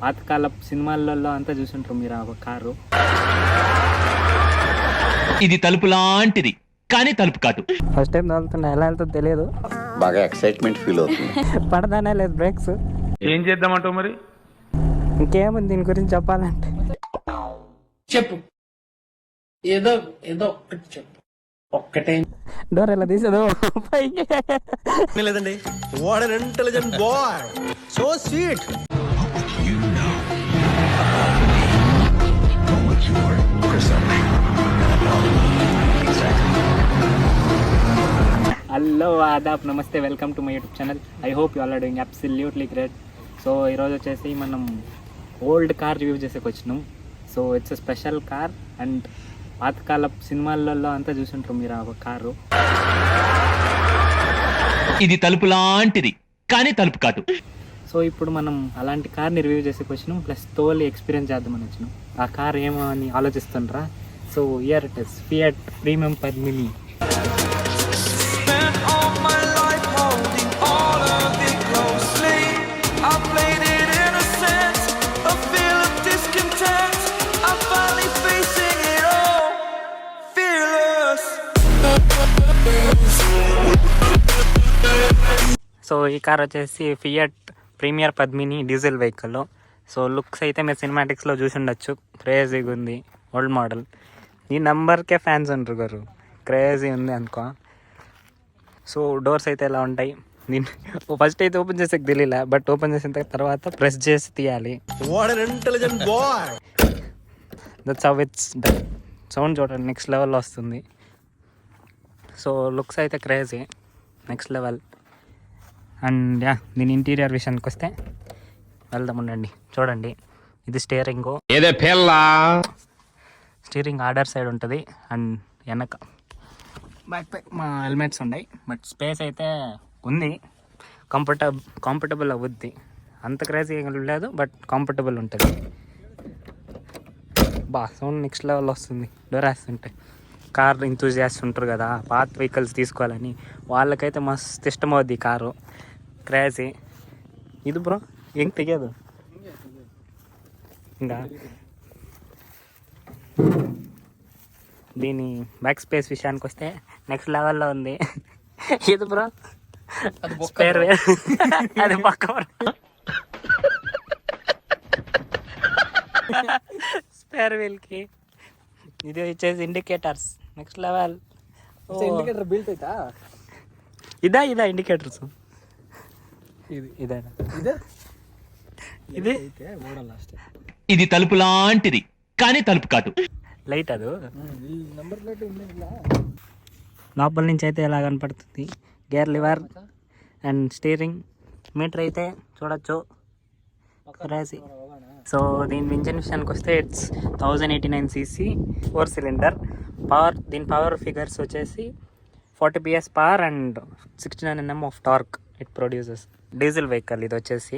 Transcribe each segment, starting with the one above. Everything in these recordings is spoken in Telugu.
పాతకాల సినిమాలలో అంతా చూసుంటారు మీరు ఆ కారు. ఇది తలుపు లాంటిది కానీ తలుపు కాదు. ఫస్ట్ టైం తోలుతున్నా, ఎలా వెళ్తుందో తెలియదు. బాగా ఎక్సైట్మెంట్ ఫీల్ అవుతుంది. పడదానే లేదు బ్రేక్స్. ఏం చేద్దామంటావు మరి? ఇంకేముంది దీని గురించి చెప్పాలంటే? చెప్పు, ఏదో ఏదో ఒక్కటి చెప్పు. ఒక్కటే డోర్ ఎలా తీసేదో పైకి. లేదండి, what an intelligent boy, so sweet. Hello ఆదాబ్, నమస్తే, welcome to my YouTube channel. I hope you all are doing absolutely great. So ఈరోజు వచ్చేసి మనం ఓల్డ్ కార్ రివ్యూ చేసేకి వచ్చినాం. So it's a special car and పాతకాల సినిమాలలో అంతా చూసుంటారు మీరు ఆ కారు. ఇది తలుపు లాంటిది కానీ తలుపు కాదు. సో ఇప్పుడు మనం అలాంటి కార్ని రివ్యూ చేసేకి వచ్చినాం, ప్లస్ తోలి ఎక్స్పీరియన్స్ చేద్దామని వచ్చినాం. ఆ కార్ ఏమో అని ఆలోచిస్తుండ్రా. So here it is Fiat premium Padmini. So ఈ కార్ వచ్చేసి Fiat premier Padmini diesel vehicle. So looks అయితే మీరు సినిమాటిక్స్లో చూసి ఉండొచ్చు, క్రేజీగా ఉంది. ఓల్డ్ మోడల్, ఈ నెంబర్కే ఫ్యాన్స్ ఉంటారు గారు, క్రేజీ ఉంది అనుకో. సో డోర్స్ అయితే ఎలా ఉంటాయి, నేను ఫస్ట్ అయితే ఓపెన్ చేసేకి తెలియలే, బట్ ఓపెన్ చేసిన తర్వాత ప్రెస్ చేసి తీయాలి. What an intelligent boy. That's how it's done. Sound చూడండి, నెక్స్ట్ లెవెల్లో వస్తుంది. సో లుక్స్ అయితే crazy, next level. And yeah, దీని ఇంటీరియర్ విషయానికి వస్తే వెళ్దాం, ఉండండి. చూడండి, ఇది స్టీరింగ్. స్టీరింగ్ ఆర్డర్ సైడ్ ఉంటుంది అండ్ వెనక బ్యాక్ ప్యాక్ మా హెల్మెట్స్ ఉన్నాయి. బట్ స్పేస్ అయితే ఉంది, కంఫర్టబుల్ అవుద్ది. అంత క్రేజీ ఏం లేదు, బట్ కంఫర్టబుల్ ఉంటుంది. సౌండ్ నెక్స్ట్ లెవెల్ వస్తుంది డోర్ వేస్తుంటే. కార్ ఎంతూజియాస్ట్ ఉంటారు కదా, పాత వెహికల్స్ తీసుకోవాలని, వాళ్ళకైతే మస్తు ఇష్టం అవుద్ది ఈ కారు, క్రేజీ. ఇది బ్రో ఏం తెగదు ఇంకా. దీని బ్యాక్ స్పేస్ విషయానికి వస్తే నెక్స్ట్ లెవెల్లో ఉంది. ఇది బ్రో స్పేర్ వీల్, అది పక్క స్పేర్ వీల్కి. ఇది వచ్చేసి indicators next level. Indicator built అవుతా. ఇదా ఇండికేటర్స్, ఇది ఇది తలుపు లాంటిది కానీ తలుపు కాదు. లైట్ అది లోపల నుంచి అయితే ఎలా కనపడుతుంది. Gear lever and steering meter అయితే చూడొచ్చు, క్రేజీ. సో దీని ఇంజన్ విషయానికి వస్తే ఇట్స్ 1089 cc 4 cylinder పవర్. దీని పవర్ ఫిగర్స్ వచ్చేసి 40 PS power and 69 Nm of torque it produces. Diesel vehicle ఇది వచ్చేసి.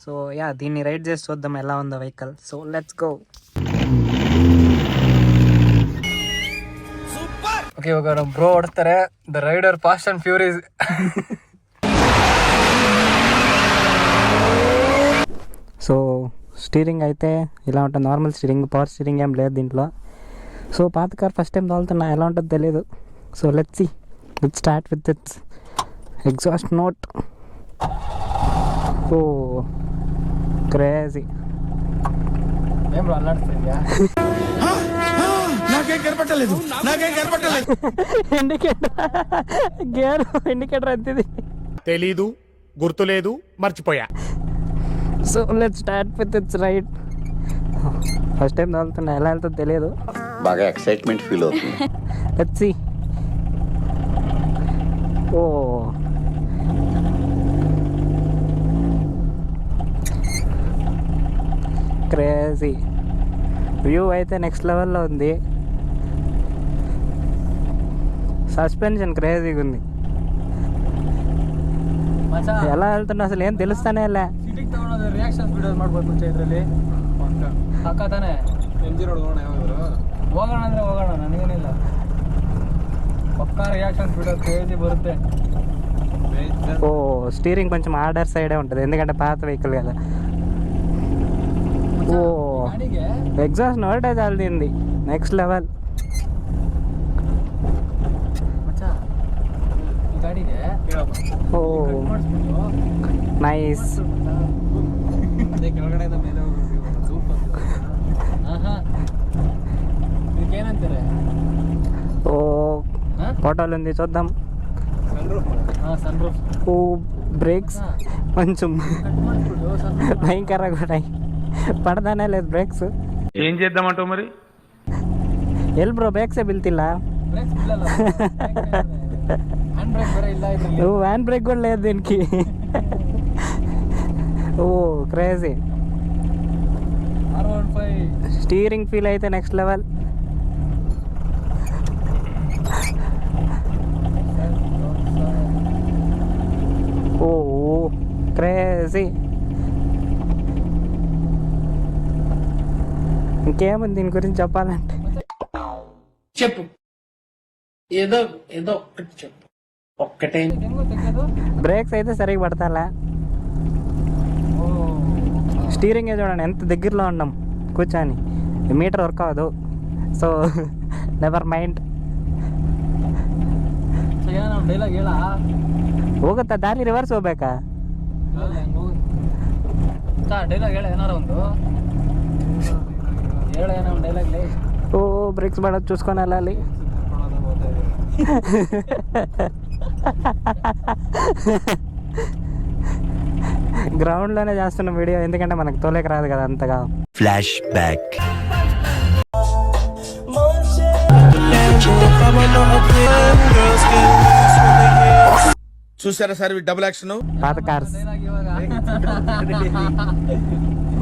సో యా, దీన్ని రైడ్ చేసి చూద్దాం ఎలా ఉందో vehicle. So let's go. Okay, ಇವಾಗ ನಮ್ಮ ಬ್ರೋ ಓಡಿಸ್ತಾರೆ the rider fast and furious. So steering అయితే ఇలా ఉంటుంది, నార్మల్ స్టీరింగ్, పవర్ స్టీరింగ్ ఏం లేదు దీంట్లో. సో పాత కార్ ఫస్ట్ టైం తోలుతున్నా, ఎలా ఉంటుందో తెలియదు. So let's see. Let's start with its exhaust note. Oh crazy. ఏం బ్రో అల్లాడుతుందా? నాకేం కనపట్టలేదు. గేర్ ఇండికేటర్ అంతేది తెలీదు, గుర్తులేదు, మర్చిపోయా. So let's start with its ride. First time తోలుతున్నా, ఎలా వెళ్తుందో తెలియదు. బాగా ఎక్సైట్మెంట్ ఫీల్ అవుతుంది. Let's see. Oh crazy view అయితే నెక్స్ట్ లెవెల్లో ఉంది. సస్పెన్షన్ క్రేజీగా ఉంది. ఎలా వెళ్తున్నా అసలు ಏನ್ తెలుస్తానే ಇಲ್ಲ. ಸಿಟಿಗೆ ತಗೊಂಡು ರಿಯಾಕ್ಷನ್ಸ್ ವಿಡಿಯೋಸ್ ಮಾಡ್ಬೋದು ಮುಂಚೆ ಇದರಲ್ಲಿ ಪಕ್ಕ ತಾನೆ MG ರೋಡ್ ಹೋಗೋಣ ಯಾವಾಗಾದ್ರು ಹೋಗೋಣ ಅಂದರೆ ಹೋಗೋಣ ನನಗೇನಿಲ್ಲ ಪಕ್ಕ ರಿಯಾಕ್ಷನ್ಸ್ ವಿಡಿಯೋ ಕ್ರೇಜಿ ಬರುತ್ತೆ. ఓ స్టీరింగ్ కొంచెం ఆర్డర్ సైడే ఉంటుంది ఎందుకంటే పాత వెహికల్ కదా. ఓ ಗಾಡಿಗೆ ఎగ్జాస్ట్ నోటే చాలింది నెక్స్ట్ లెవెల్. ಮಚ್ಚ ಈ ಗಾಡಿಗೆ ఓ ಕಟ್ ಮಾಡಿಸ್ಬಿಟ್ಟು నైಸ್. ಅದೇ ಕೆಳಗಡೆಯಿಂದ ಮೇಲೆ ಇದಕ್ಕೇನಂತಾರೆ? ఓ ఫోటోలు ఉంది చూద్దాం. ಸನ್ ರೂಫ್ ఓ బ్రేక్స్ కొంచెం ಕಟ್ ಮಾಡಿಸ್ಬಿಟ್ಟು ಸನ್ భయంకరంగా ఉన్నాయి. పడదానే లేదు బ్రేక్స్. ఏం చేద్దామంటావు మరి? ఎల్ బ్రో బ్రేక్సే బిల్తిಲ್ಲ. ಬ್ರೇಕ್ಸ್ ಬಿಡಲ್ಲ, ಹ್ಯಾಂಡ್ ಬ್ರೇಕ್ ಬೇರೆ ಇಲ್ಲ ಇದ್ರಲ್ಲಿ. నువ్వు హ్యాండ్ బ్రేక్ కూడా లేదు దీనికి. Oh crazy. R15 steering feel అయితే నెక్స్ట్ లెవెల్. Oh crazy. ఇంకేముంది దీని గురించి చెప్పాలంటే? చెప్పు, ఏదో ఏదో ఒక్కటి చెప్పు, ఒక్కటే. ಹೆಂಗೋ ತೆಗೆಯೋದು? బ్రేక్స్ అయితే సరిగ్గా పడతాలా. ఓ స్టీరింగే చూడండి ఎంత దగ్గరలో ఉన్నాం కూర్చొని. మీటర్ వర్క్ అవ్వదు. So never mind. ಏನೋ ನಾವು ಡೈಲಾಗ್ ಹೇಳ ಹೋಗುತ್ತಾ ದಾರಿ ರಿವರ್ಸ್ ಹೋಗ್ಬೇಕಾ? ಡೈಲಾಗ್ ಹೇಳ ಏನಾರ ಒಂದು ಹೇಳ, ಏನೋ ಒಂದು ಡೈಲಾಗ್ ಲೇ. ఓ బ్రేక్స్ పడదు చూసుకొని వెళ్ళాలి. గ్రౌండ్లోనే చేస్తున్న వీడియో, ఎందుకంటే మనకు తోలేక రాదు కదా అంతగా. Flash back. చూసారా సార్ డబుల్ యాక్షన్. పాత కార్స్ ಡೈಲಾಗ್ ಇವಾಗ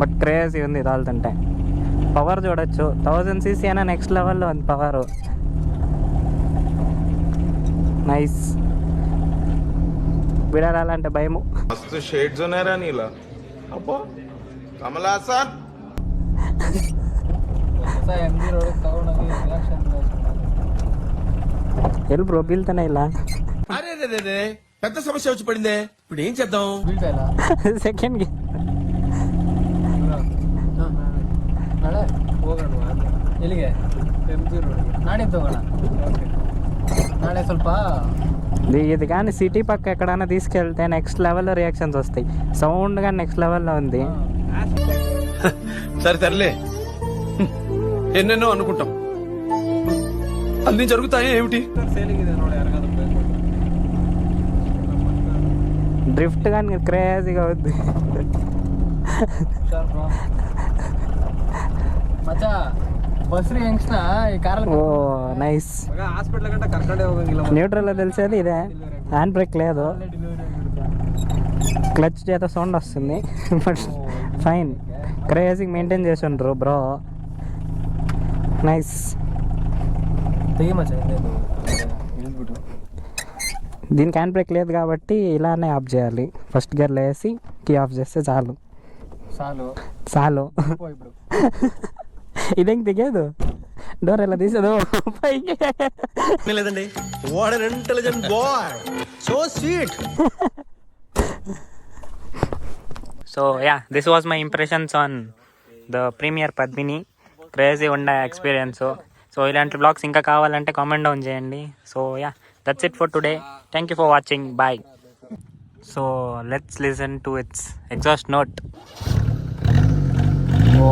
బట్ క్రేజీ ఉంది తోలుతుంటే. పవర్ చూడొచ్చు. 1000 cc అయినా నెక్స్ట్ లెవెల్లో ఉంది పవర్. నైస్. విడాలంటే భయము. मस्त शेड्स नाही रा नीला अप्पा कमला असा ಹೊಸ MG ರೋಡ್ ತಗೊಂಡೋಗಿ ರಿಯಾಕ್ಷನ್ ఎల్ బ్రో బీల్తనే ఇలా. అరే రే రే రే, పెద్ద సమస్య వచ్చి పడిందే. ఇప్పుడు ఏం చేద్దాం? ಬೀಳ್ತಾ ಇಲ್ಲ సెకండ్ ನಾಳೆ ಹೋಗೋಣ. ಎಲ್ಲಿಗೆ? MG ರೋಡ್ಗೆ ನಾಡಿದ್ದು ಹೋಗೋಣ. ನಾಳೆ ಸ್ವಲ್ಪ ఇది కానీ సిటీ పక్క ఎక్కడైనా తీసుకెళ్తే నెక్స్ట్ లెవెల్లో రియాక్షన్స్ వస్తాయి. సౌండ్ కానీ నెక్స్ట్ లెవెల్లో ఉంది. సరే తరలే, ఎన్నెన్నో అనుకుంటాం, అన్ని జరుగుతాయి ఏమిటి? ಸೇಲಿಗಿದೆ ನೋಡಿ, ಯಾರಿಗಾದ್ರೂ ಬೇಕು. డ్రిఫ్ట్ కానీ క్రేజీగా అవుద్ది. ಹುಷಾರ್ ಬ್ರೋ. ಮಚ್ಚ ಬಸ್ರಿ ಯಂಗ್ಸ್ನ ಈ ಕಾರಲ್ಲಿ ఓ నైస్. ಹಾಸ್ಪಿಟ್ಲ್ ಗಂಟ ಕರ್ಕೊಂಡೇ ಹೋಗಂಗಿಲ್ಲ. న్యూట్రల్లో తెలిసేది ఇదే. హ్యాండ్ బ్రేక్ లేదు. ಡೆಲಿವರಿ ಆಗಿರುತ್ತೆ. క్లచ్ చేత సౌండ్ వస్తుంది. But fine. క్రేజీ మెయింటైన్ చేసి ఉండరు బ్రో. నైస్. ತೆಗಿ ಮಚ್ಚ ಹಿಂದೆ ಇಳಿದ್ಬಿಟ್ಟು. దీనికి హ్యాండ్ బ్రేక్ లేదు కాబట్టి ఇలానే ఆఫ్ చేయాలి. ఫస్ట్ గేర్లో వేసి కీ ఆఫ్ చేస్తే చాలు. ಸಾಲು చాలు. ಹೋಗ್ಬಿಡು. ఇదేం దిగేదు. డోర్ ఎలా తీసేదు పైకి. లేదండి, what an intelligent boy, so sweet. So ya, this was my impressions on the premier Padmini. Crazy ఉండే ఎక్స్పీరియన్స్. సో ఇలాంటి బ్లాగ్స్ ఇంకా కావాలంటే కామెంట్ డౌన్ చేయండి. So ya, that's it for today. Thank you for watching. Bye. So let's listen to its exhaust note. Oh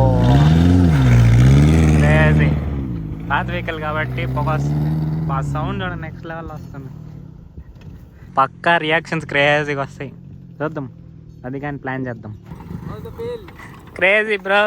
crazy. పాత వెహికల్ కాబట్టి పొగస్ ఆ సౌండ్ నెక్స్ట్ లెవెల్లో వస్తుంది. పక్కా రియాక్షన్స్ క్రేజీగా వస్తాయి. చూద్దాం, అది కానీ ప్లాన్ చేద్దాం. Crazy bro.